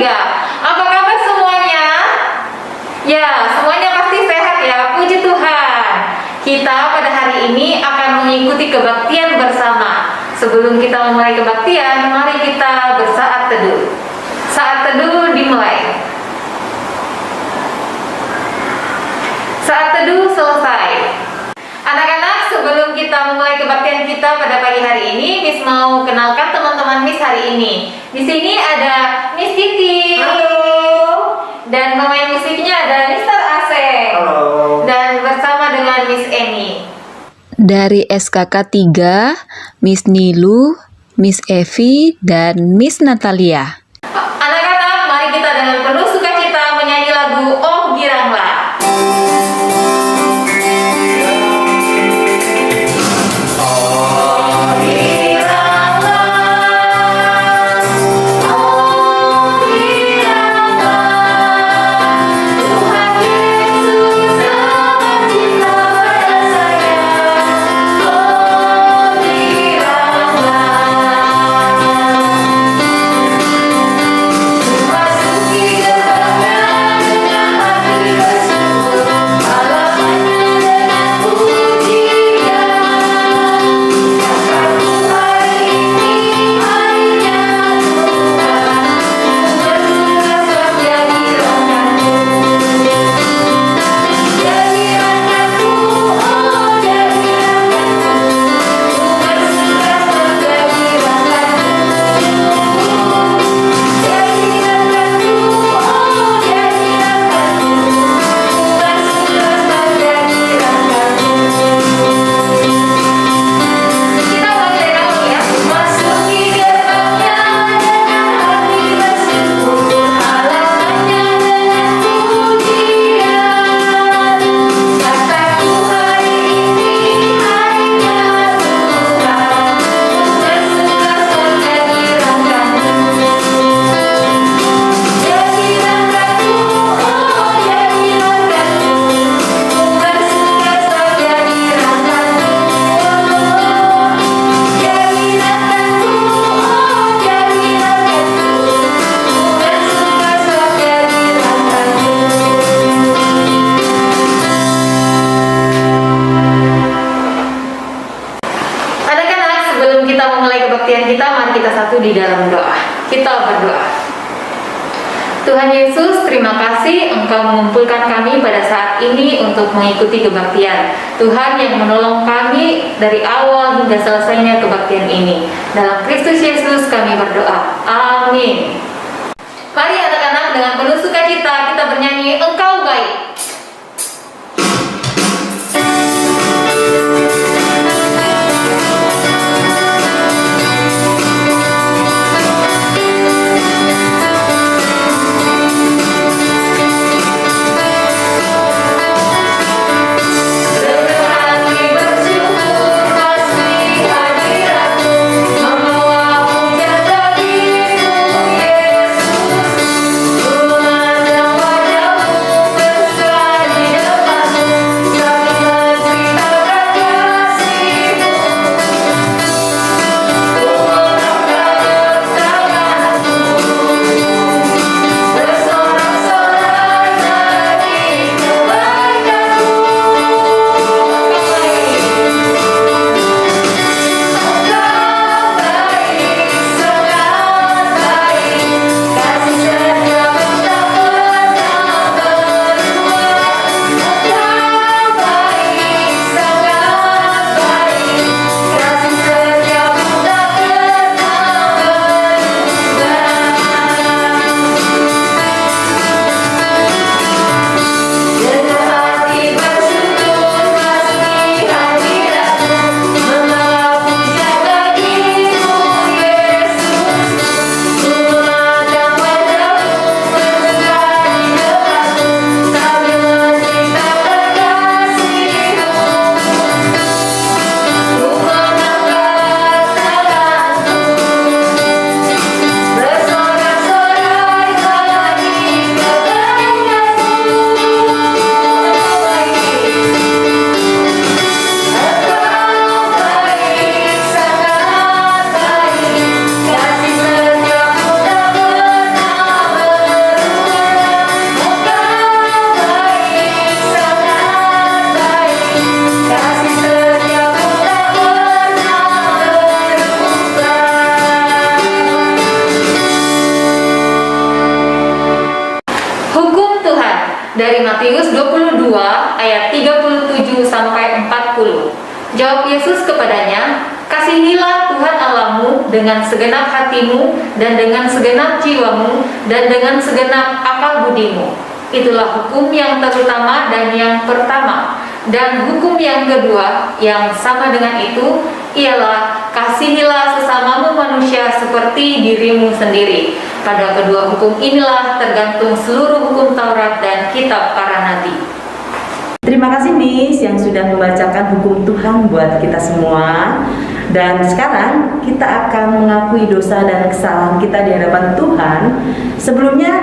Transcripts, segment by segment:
3. Apa kabar semuanya? Ya, semuanya pasti sehat ya, puji Tuhan. Kita pada hari ini akan mengikuti kebaktian bersama. Sebelum kita memulai kebaktian, mari kita bersaat teduh. Saat teduh dimulai. Saat teduh selesai. Anak-anak, sebelum kita memulai kebaktian kita pada pagi hari ini, Miss mau kenalkan teman-teman Miss hari ini. Di sini ada Miss Titi. Halo. Dan pemain musiknya ada Mr. Asep. Halo. Dan bersama dengan Miss Eni. Dari SKK 3, Miss Nilu, Miss Evi, dan Miss Natalia. Anak-anak, mari kita dengan penuh sukacita menyanyi lagu Oh Giranglah. Kita mari kita satu di dalam doa. Kita berdoa. Tuhan Yesus, terima kasih Engkau mengumpulkan kami pada saat ini untuk mengikuti kebaktian. Tuhan yang menolong kami dari awal hingga selesainya kebaktian ini. Dalam Kristus Yesus kami berdoa. Amin. Mari anak-anak, dengan penuh sukacita kita bernyanyi Engkau Baik. Wajahmu dari Matius 22 ayat 37 sampai 40. Jawab Yesus kepadanya, "Kasihilah Tuhan Allahmu dengan segenap hatimu dan dengan segenap jiwamu dan dengan segenap akal budimu. Itulah hukum yang terutama dan yang pertama. Dan hukum yang kedua yang sama dengan itu ialah kasihilah sesamamu manusia seperti dirimu sendiri. Pada kedua hukum inilah tergantung seluruh hukum Taurat dan kitab para nabi." Terima kasih Miss yang sudah membacakan hukum Tuhan buat kita semua. Dan sekarang kita akan mengakui dosa dan kesalahan kita di hadapan Tuhan. Sebelumnya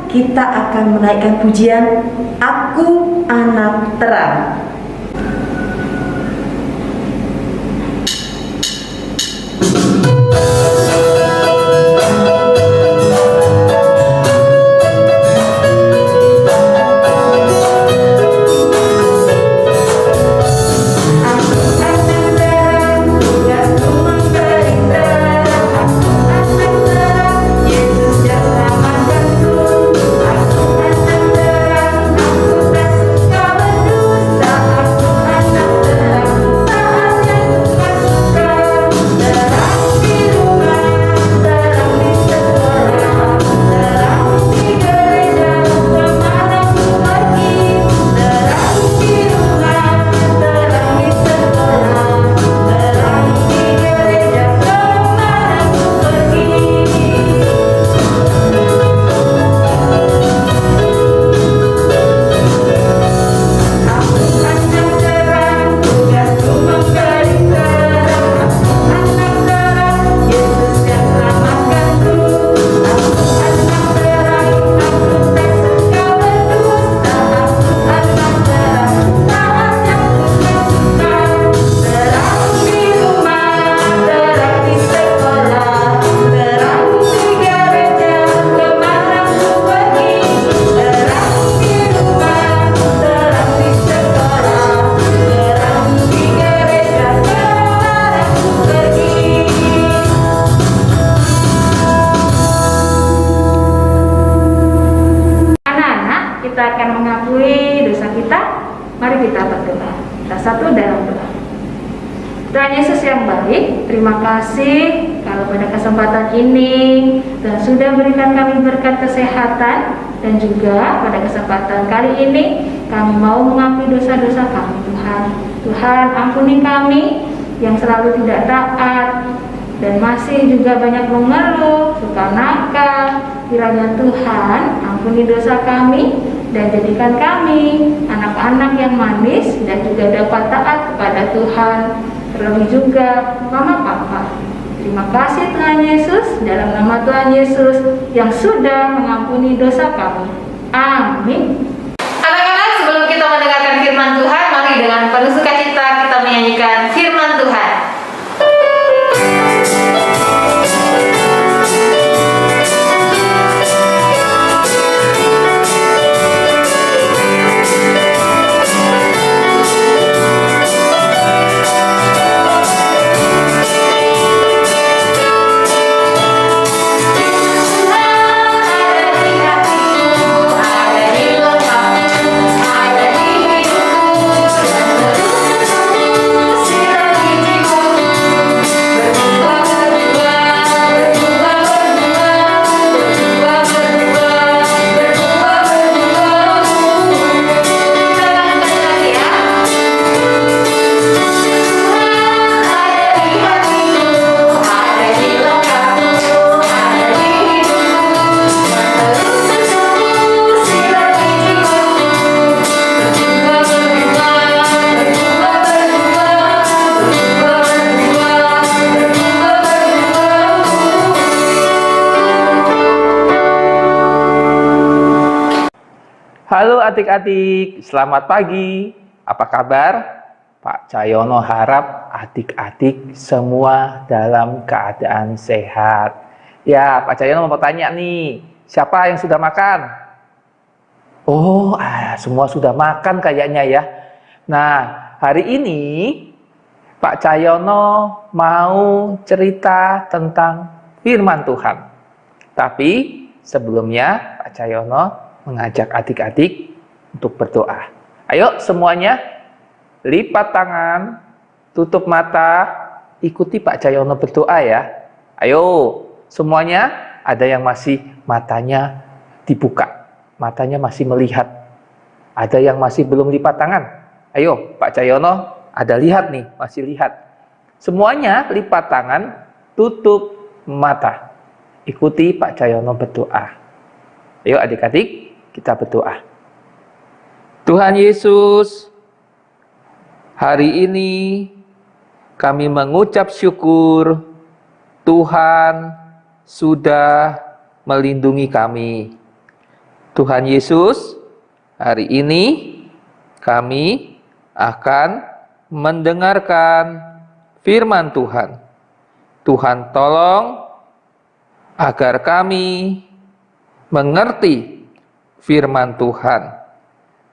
kita akan menaikkan pujian Aku Anak Terang. Kita akan mengakui dosa kita. Mari kita berdoa. Kita satu dalam doa. Tuhan Yesus yang baik, terima kasih kalau pada kesempatan ini Tuhan sudah berikan kami berkat kesehatan, dan juga pada kesempatan kali ini kami mau mengakui dosa-dosa kami. Tuhan ampuni kami yang selalu tidak taat dan masih juga banyak mengeluh, suka nakal. Kiranya Tuhan ampuni dosa kami dan jadikan kami anak-anak yang manis dan juga dapat taat kepada Tuhan, terlebih juga mama papa. Terima kasih Tuhan Yesus, dalam nama Tuhan Yesus yang sudah mengampuni dosa kami. Amin. Anak-anak, sebelum kita mendengarkan firman Tuhan, mari dengan penuh sukacita kita menyanyikan firman Tuhan. Halo adik-adik, selamat pagi. Apa kabar? Pak Cahyono harap adik-adik semua dalam keadaan sehat. Ya, Pak Cahyono mau tanya nih, siapa yang sudah makan? Oh, semua sudah makan kayaknya ya. Nah, hari ini Pak Cahyono mau cerita tentang firman Tuhan. Tapi sebelumnya Pak Cahyono mengajak adik-adik untuk berdoa. Ayo semuanya, lipat tangan, tutup mata, ikuti Pak Cayono berdoa ya. Ayo semuanya, ada yang masih matanya dibuka, matanya masih melihat. Ada yang masih belum lipat tangan. Ayo Pak Cayono, ada lihat nih, masih lihat. Semuanya lipat tangan, tutup mata. Ikuti Pak Cayono berdoa. Ayo adik-adik, kita berdoa. Tuhan Yesus, hari ini kami mengucap syukur Tuhan sudah melindungi kami. Tuhan Yesus, hari ini kami akan mendengarkan firman Tuhan. Tuhan tolong agar kami mengerti firman Tuhan.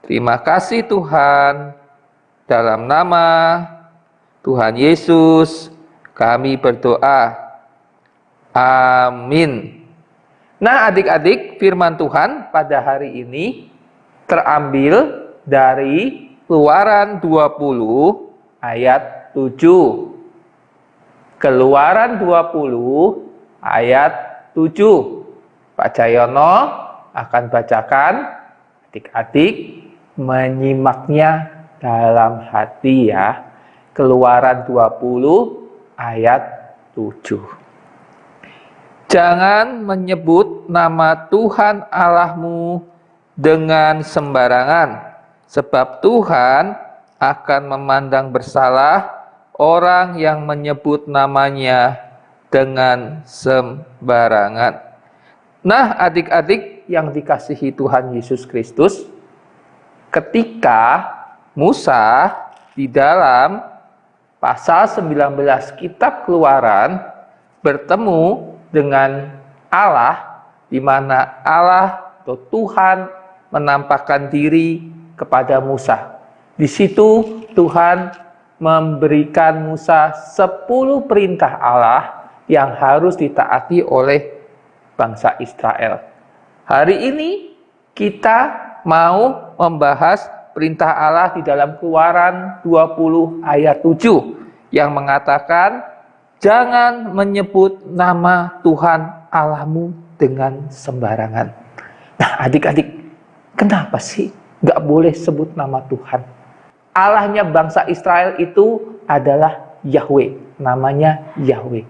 Terima kasih Tuhan, dalam nama Tuhan Yesus kami berdoa. Amin. Nah adik-adik, firman Tuhan pada hari ini terambil dari Keluaran 20 ayat 7. Keluaran 20 ayat 7. Pak Cayono akan bacakan, adik-adik menyimaknya dalam hati ya. Keluaran 20 ayat 7. Jangan menyebut nama Tuhan Allahmu dengan sembarangan, sebab Tuhan akan memandang bersalah orang yang menyebut namanya dengan sembarangan. Nah, adik-adik yang dikasihi Tuhan Yesus Kristus, ketika Musa di dalam pasal 19 kitab Keluaran bertemu dengan Allah, di mana Allah atau Tuhan menampakkan diri kepada Musa. Di situ Tuhan memberikan Musa 10 perintah Allah yang harus ditaati oleh bangsa Israel. Hari ini kita mau membahas perintah Allah di dalam Keluaran 20 ayat 7 yang mengatakan jangan menyebut nama Tuhan Allahmu dengan sembarangan. Nah adik-adik, kenapa sih nggak boleh sebut nama Tuhan? Allahnya bangsa Israel itu adalah Yahweh, namanya Yahweh.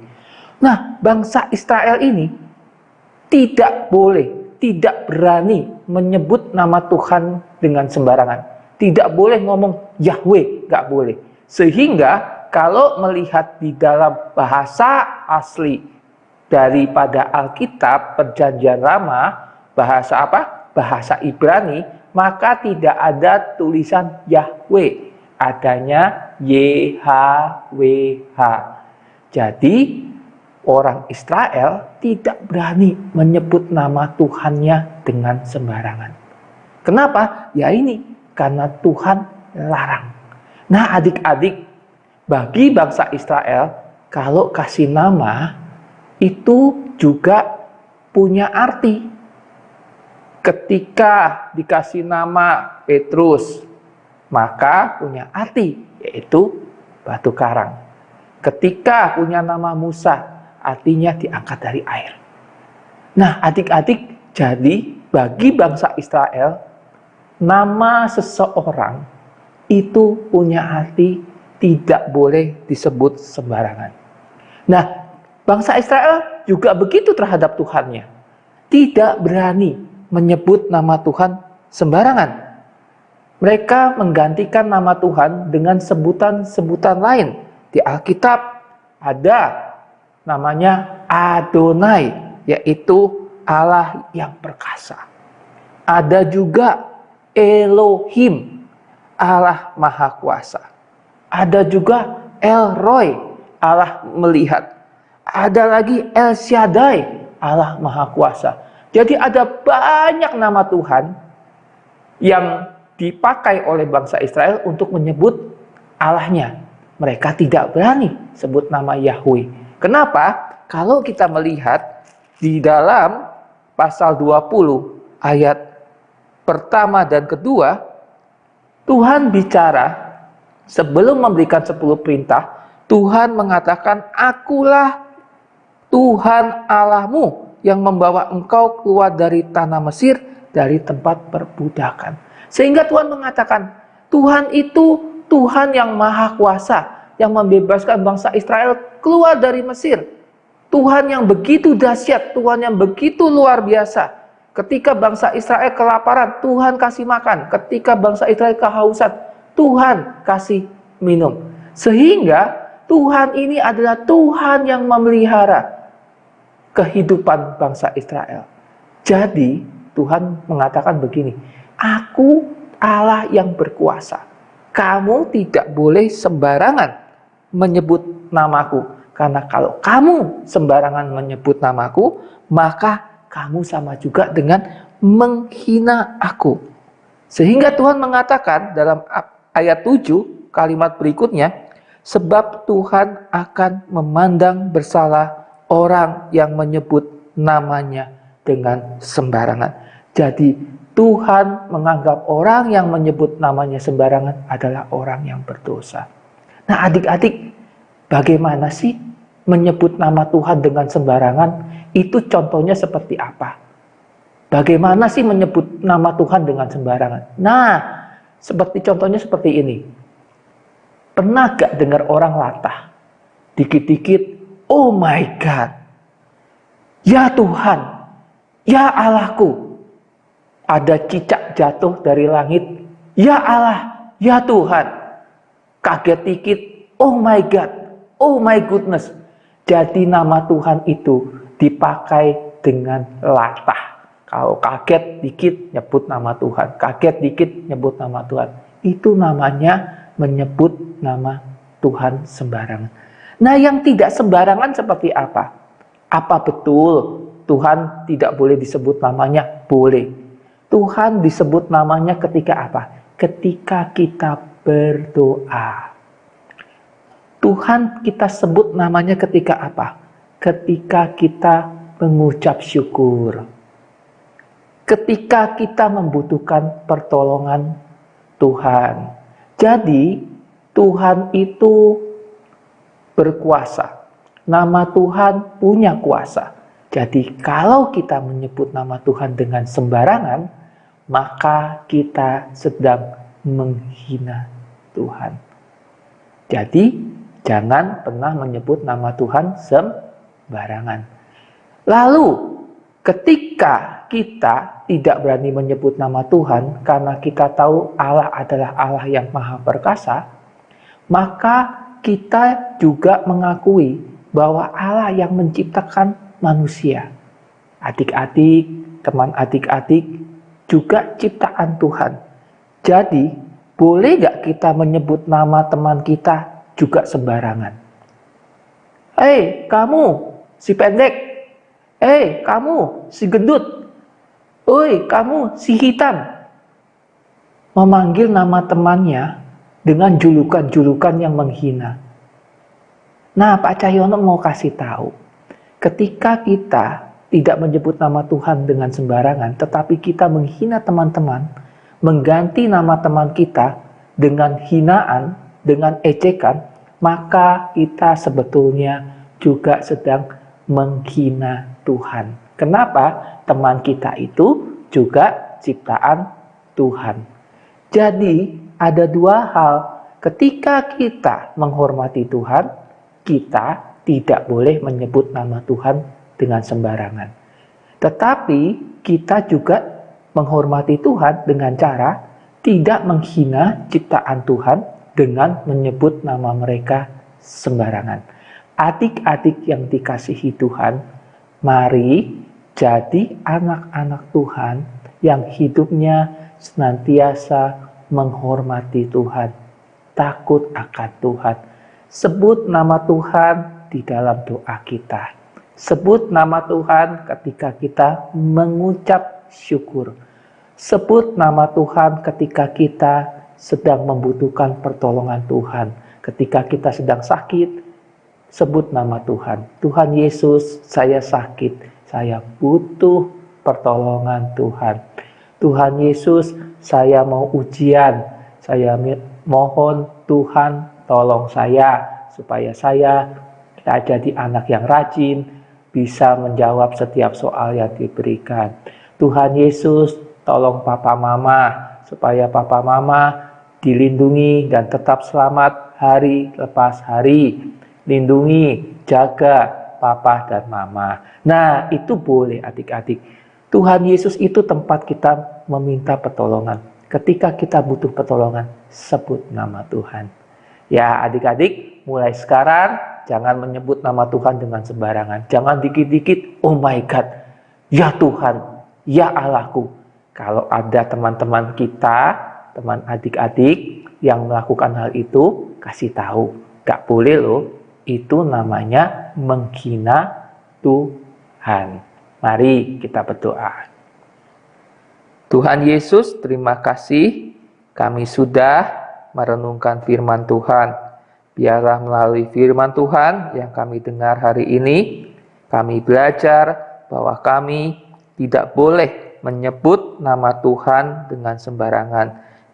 Nah, bangsa Israel ini tidak boleh, tidak berani menyebut nama Tuhan dengan sembarangan. Tidak boleh ngomong Yahweh, nggak boleh. Sehingga kalau melihat di dalam bahasa asli daripada Alkitab Perjanjian Lama, bahasa apa? Bahasa Ibrani, maka tidak ada tulisan Yahweh, adanya YHWH. Jadi orang Israel tidak berani menyebut nama Tuhannya dengan sembarangan. Kenapa? Ya ini, karena Tuhan larang. Nah adik-adik, bagi bangsa Israel, kalau kasih nama, itu juga punya arti. Ketika dikasih nama Petrus, maka punya arti, yaitu batu karang. Ketika punya nama Musa, artinya diangkat dari air. Nah adik-adik, jadi bagi bangsa Israel, nama seseorang itu punya arti, tidak boleh disebut sembarangan. Nah bangsa Israel juga begitu terhadap Tuhannya. Tidak berani menyebut nama Tuhan sembarangan. Mereka menggantikan nama Tuhan dengan sebutan-sebutan lain. Di Alkitab ada namanya Adonai, yaitu Allah yang perkasa. Ada juga Elohim, Allah Maha Kuasa. Ada juga El Roy, Allah melihat. Ada lagi El Shaddai, Allah Maha Kuasa. Jadi ada banyak nama Tuhan yang dipakai oleh bangsa Israel untuk menyebut Allahnya. Mereka tidak berani sebut nama Yahweh. Kenapa? Kalau kita melihat di dalam pasal 20 ayat pertama dan kedua, Tuhan bicara sebelum memberikan 10 perintah. Tuhan mengatakan, akulah Tuhan Allahmu yang membawa engkau keluar dari tanah Mesir, dari tempat perbudakan. Sehingga Tuhan mengatakan, Tuhan itu Tuhan yang maha kuasa, yang membebaskan bangsa Israel keluar dari Mesir. Tuhan yang begitu dahsyat, Tuhan yang begitu luar biasa. Ketika bangsa Israel kelaparan, Tuhan kasih makan. Ketika bangsa Israel kehausan, Tuhan kasih minum. Sehingga Tuhan ini adalah Tuhan yang memelihara kehidupan bangsa Israel. Jadi Tuhan mengatakan begini, aku Allah yang berkuasa. Kamu tidak boleh sembarangan menyebut namaku. Karena kalau kamu sembarangan menyebut namaku, maka kamu sama juga dengan menghina aku. Sehingga Tuhan mengatakan dalam ayat 7, kalimat berikutnya, sebab Tuhan akan memandang bersalah orang yang menyebut namanya dengan sembarangan. Jadi Tuhan menganggap orang yang menyebut namanya sembarangan adalah orang yang berdosa. Nah adik-adik, bagaimana sih menyebut nama Tuhan dengan sembarangan? Itu contohnya seperti apa? Bagaimana sih menyebut nama Tuhan dengan sembarangan? Nah, seperti contohnya seperti ini. Pernah gak dengar orang latah? Dikit-dikit, oh my God. Ya Tuhan, ya Allahku. Ada cicak jatuh dari langit. Ya Allah, ya Tuhan. Kaget dikit, oh my God, oh my goodness. Jadi nama Tuhan itu dipakai dengan latah. Kalau kaget dikit nyebut nama Tuhan. Kaget dikit nyebut nama Tuhan. Itu namanya menyebut nama Tuhan sembarangan. Nah yang tidak sembarangan seperti apa? Apa betul Tuhan tidak boleh disebut namanya? Boleh. Tuhan disebut namanya ketika apa? Ketika kita berdoa. Tuhan kita sebut namanya ketika apa? Ketika kita mengucap syukur. Ketika kita membutuhkan pertolongan Tuhan. Jadi Tuhan itu berkuasa. Nama Tuhan punya kuasa. Jadi kalau kita menyebut nama Tuhan dengan sembarangan, maka kita sedang menghina Tuhan. Jadi jangan pernah menyebut nama Tuhan sembarangan. Lalu ketika kita tidak berani menyebut nama Tuhan karena kita tahu Allah adalah Allah yang maha perkasa, maka kita juga mengakui bahwa Allah yang menciptakan manusia. Adik-adik, teman adik-adik juga ciptaan Tuhan. Jadi boleh gak kita menyebut nama teman kita juga sembarangan? Hei kamu si pendek, hei kamu si gendut, oi, kamu si hitam. Memanggil nama temannya dengan julukan-julukan yang menghina. Nah, Pak Cahyono mau kasih tahu. Ketika kita tidak menyebut nama Tuhan dengan sembarangan, tetapi kita menghina teman-teman, mengganti nama teman kita dengan hinaan, dengan ejekan, maka kita sebetulnya juga sedang menghina Tuhan. Kenapa? Teman kita itu juga ciptaan Tuhan. Jadi ada dua hal. Ketika kita menghormati Tuhan, kita tidak boleh menyebut nama Tuhan dengan sembarangan. Tetapi kita juga menghormati Tuhan dengan cara tidak menghina ciptaan Tuhan dengan menyebut nama mereka sembarangan. Adik-adik yang dikasihi Tuhan, mari jadi anak-anak Tuhan yang hidupnya senantiasa menghormati Tuhan, takut akan Tuhan. Sebut nama Tuhan di dalam doa kita. Sebut nama Tuhan ketika kita mengucap syukur. Sebut nama Tuhan ketika kita sedang membutuhkan pertolongan Tuhan. Ketika kita sedang sakit, sebut nama Tuhan. Tuhan Yesus, saya sakit. Saya butuh pertolongan Tuhan. Tuhan Yesus, saya mau ujian. Saya mohon Tuhan tolong saya supaya saya jadi anak yang rajin, bisa menjawab setiap soal yang diberikan. Tuhan Yesus, tolong papa mama supaya papa mama dilindungi dan tetap selamat hari lepas hari. Lindungi, jaga papa dan mama. Nah, itu boleh adik-adik. Tuhan Yesus itu tempat kita meminta pertolongan. Ketika kita butuh pertolongan, sebut nama Tuhan. Ya adik-adik, mulai sekarang jangan menyebut nama Tuhan dengan sembarangan. Jangan dikit-dikit, oh my God, ya Tuhan, ya Allahku. Kalau ada teman-teman kita, teman adik-adik yang melakukan hal itu, kasih tahu. Gak boleh loh, itu namanya menghina Tuhan. Mari kita berdoa. Tuhan Yesus, terima kasih kami sudah merenungkan firman Tuhan. Biarlah melalui firman Tuhan yang kami dengar hari ini, kami belajar bahwa kami tidak boleh menyebut nama Tuhan dengan sembarangan.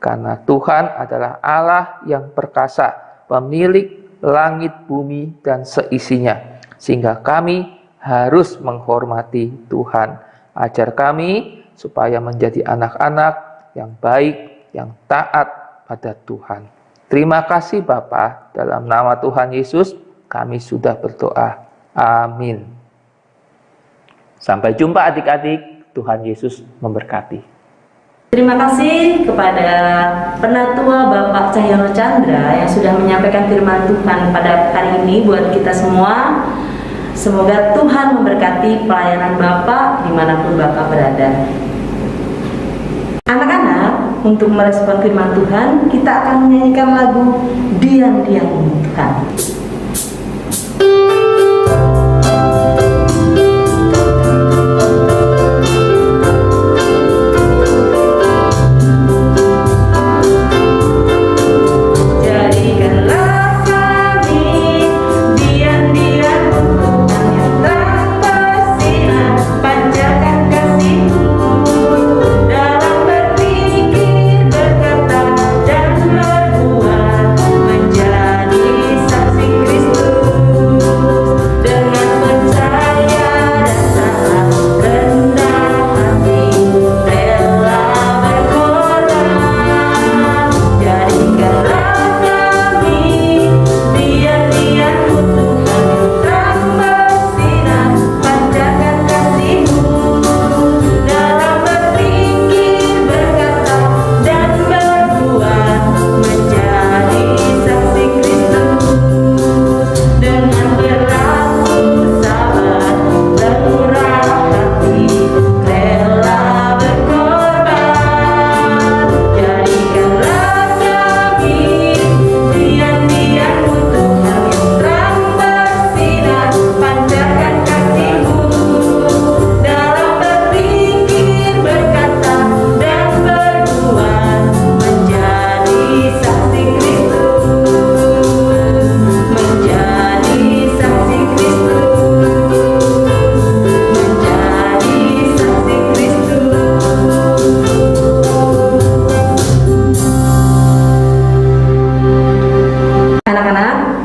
Karena Tuhan adalah Allah yang perkasa, pemilik langit, bumi, dan seisinya. Sehingga kami harus menghormati Tuhan. Ajar kami supaya menjadi anak-anak yang baik, yang taat pada Tuhan. Terima kasih Bapa, dalam nama Tuhan Yesus kami sudah berdoa. Amin. Sampai jumpa adik-adik, Tuhan Yesus memberkati. Terima kasih kepada Penatua Bapak Cahyono Chandra yang sudah menyampaikan firman Tuhan pada hari ini buat kita semua. Semoga Tuhan memberkati pelayanan Bapak dimanapun Bapak berada. Anak-anak, untuk merespon firman Tuhan, kita akan menyanyikan lagu Diam-Diam Tuhan.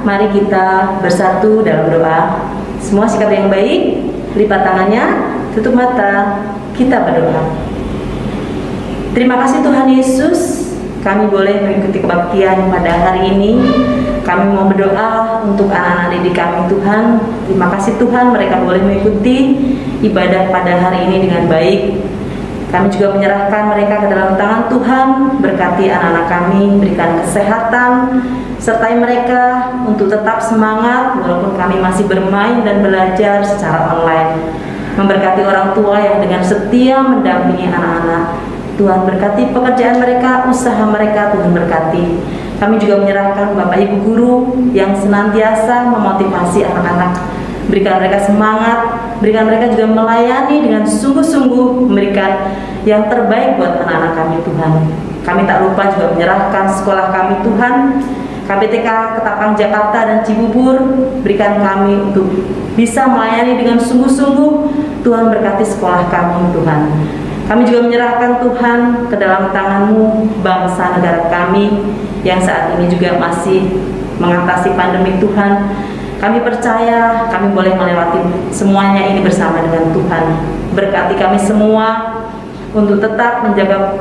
Mari kita bersatu dalam doa. Semua sikap yang baik, lipat tangannya, tutup mata, kita berdoa. Terima kasih Tuhan Yesus, kami boleh mengikuti kebaktian pada hari ini. Kami mau berdoa untuk anak-anak didik kami Tuhan. Terima kasih Tuhan, mereka boleh mengikuti ibadah pada hari ini dengan baik. Kami juga menyerahkan mereka ke dalam tangan Tuhan. Berkati anak-anak kami, berikan kesehatan, sertai mereka untuk tetap semangat walaupun kami masih bermain dan belajar secara online. Memberkati orang tua yang dengan setia mendampingi anak-anak. Tuhan berkati pekerjaan mereka, usaha mereka, Tuhan berkati. Kami juga menyerahkan Bapak Ibu Guru yang senantiasa memotivasi anak-anak. Berikan mereka semangat, berikan mereka juga melayani dengan sungguh-sungguh, memberikan yang terbaik buat anak-anak kami Tuhan. Kami tak lupa juga menyerahkan sekolah kami Tuhan, KPTK Ketapang Jakarta dan Cibubur. Berikan kami untuk bisa melayani dengan sungguh-sungguh. Tuhan berkati sekolah kami Tuhan. Kami juga menyerahkan Tuhan ke dalam tangan-Mu bangsa negara kami yang saat ini juga masih mengatasi pandemi Tuhan. Kami percaya kami boleh melewati semuanya ini bersama dengan Tuhan. Berkati kami semua untuk tetap menjaga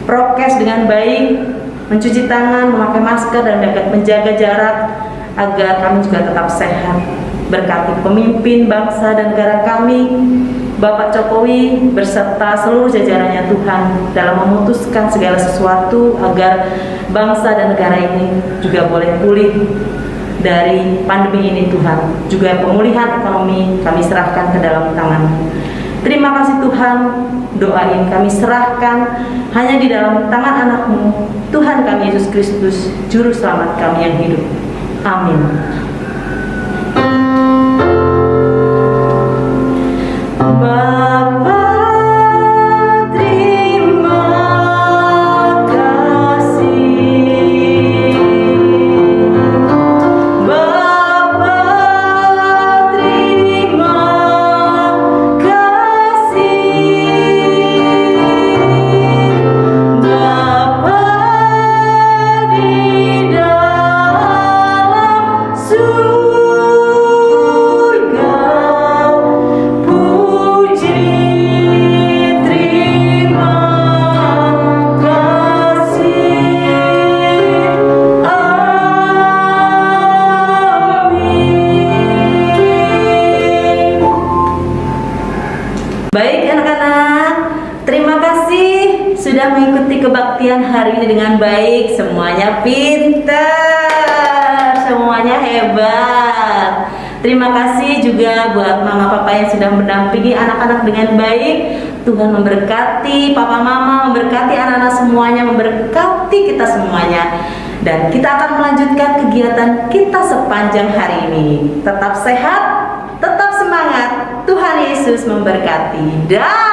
prokes dengan baik, mencuci tangan, memakai masker, dan menjaga jarak agar kami juga tetap sehat. Berkati pemimpin bangsa dan negara kami, Bapak Jokowi beserta seluruh jajarannya Tuhan dalam memutuskan segala sesuatu agar bangsa dan negara ini juga boleh pulih dari pandemi ini Tuhan. Juga pemulihan ekonomi kami serahkan ke dalam tangan. Terima kasih Tuhan, doa ini kami serahkan hanya di dalam tangan anak-Mu, Tuhan kami Yesus Kristus, Juru Selamat kami yang hidup. Amin. Bapa, terima kasih. Bapa, terima kasih. Bapa di dalam surga, puji terima kasih. Amin. Baik anak-anak, terima kasih sudah mengikuti kebaktian hari ini dengan baik. Semuanya pintar, semuanya hebat. Terima kasih juga buat mama papa yang sudah mendampingi anak-anak dengan baik. Tuhan memberkati papa mama, memberkati anak-anak semuanya, memberkati kita semuanya. Dan kita akan melanjutkan kegiatan kita sepanjang hari ini. Tetap sehat, tetap semangat. Tuhan Yesus memberkati. Dah.